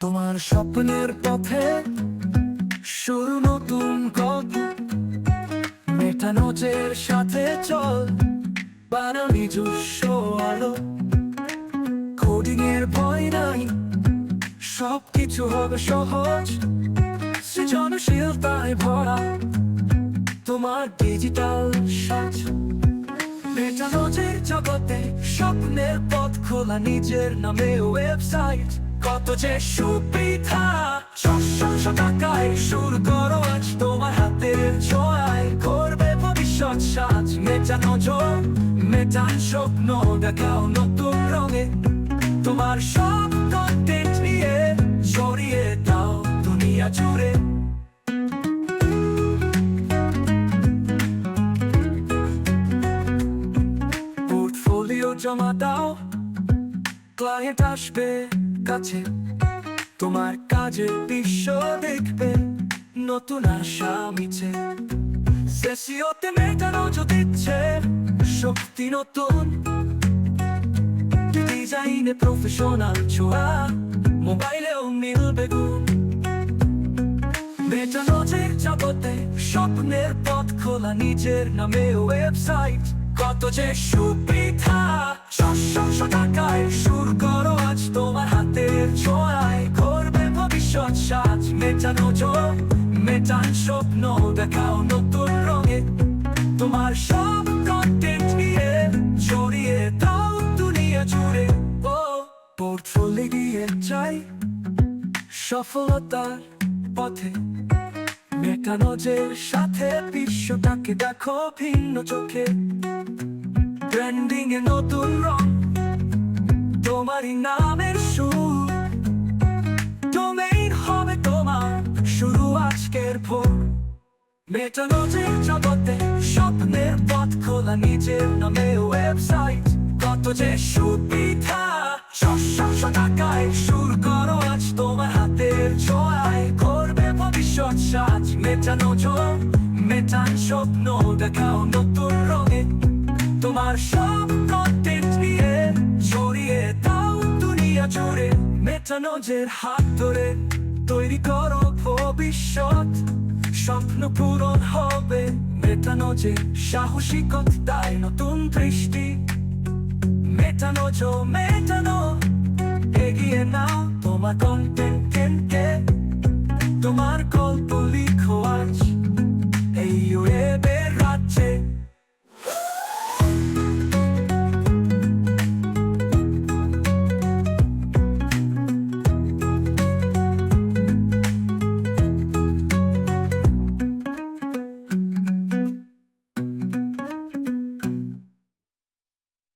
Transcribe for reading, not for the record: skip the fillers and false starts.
তোমার স্বপ্নের পথে শুরু নতুন গল্প, মেটানোজের সাথে চল, বানাও নিজস্ব আলো। কোডিং এর ভয় নাই, সবকিছু হবে সহজ, সৃজনশীলতায় ভরা তোমার ডিজিটাল সাজ। মেটানোজের জগতে স্বপ্নের পথ খোলা, নিজের নামে ওয়েবসাইট, কত যে সুবিধা। 600 টাকায় শুরু করো আজ, তোমার হাতের ছোঁয়ায় করবে ভবিষ্যৎ সাজ। মেটানোজর, মেটান স্বপ্ন দেখাও নতুন রঙে, তোমার সব কন্টেন্ট নিয়ে ছড়িয়ে দাও দুনিয়া জুড়ে। পোর্টফোলিও জমা দাও, ক্লায়েন্ট আসবে কাছে, তোমার কাজের দৃশ্য দেখবে নতুন আশা মিছে। সেসিওতে মেটানোজর দিচ্ছে শক্তি নতুন, ডিজাইনে প্রফেশনাল ছোঁয়া, মোবাইলেও মিলবে গুণ। মেটানোজের জগতে স্বপ্নের পথ খোলা, নিজের নামে ওয়েবসাইট, কত যে সুবিধা। 600 টাকায় শুরু করো আজ, তোমার হাতের ছোঁয়ায় করবে ভবিষ্যৎ সাজ। মেটানোজর, মেটান স্বপ্ন দেখাও নতুন রঙে, তোমার সব কন্টেন্ট নিয়ে ছড়িয়ে দাও দুনিয়া জুড়ে। ও পোর্টফোলিও দিয়ে চাই সফলতার পথে, মেটানোজের সাথে বিশ্বটাকে দেখো ভিন্ন চোখে। ব্র্যান্ডিং এ নতুন রং, তোমারই নামের সুর, ডোমেইন হবে তোমার শুরু আজকের ভোর। মেটানোজের জগতে স্বপ্নের পথ খোলা, নিজের নামে ওয়েবসাইট, কত যে সুবিধা। 600 টাকায় শুরু করো আজ, তোমার হাতের ছোঁয়ায় করবে ভবিষ্যৎ সাজ। মেটানোজর, মেটান স্বপ্ন দেখাও নতুন রঙে, তোমার সব কন্টেন্ট নিয়ে ছড়িয়ে দাও দুনিয়া জুড়ে। মেটানোজের হাত ধরে তৈরি করো ভবিষ্যৎ, স্বপ্ন পূরণ হবে। মেটানোজের সাহসিকতায় নতুন দৃষ্টি, মেটানোজর, মেটানো এগিয়ে নাও তোমার কন্টেন্টকে, তোমার গল্প লিখো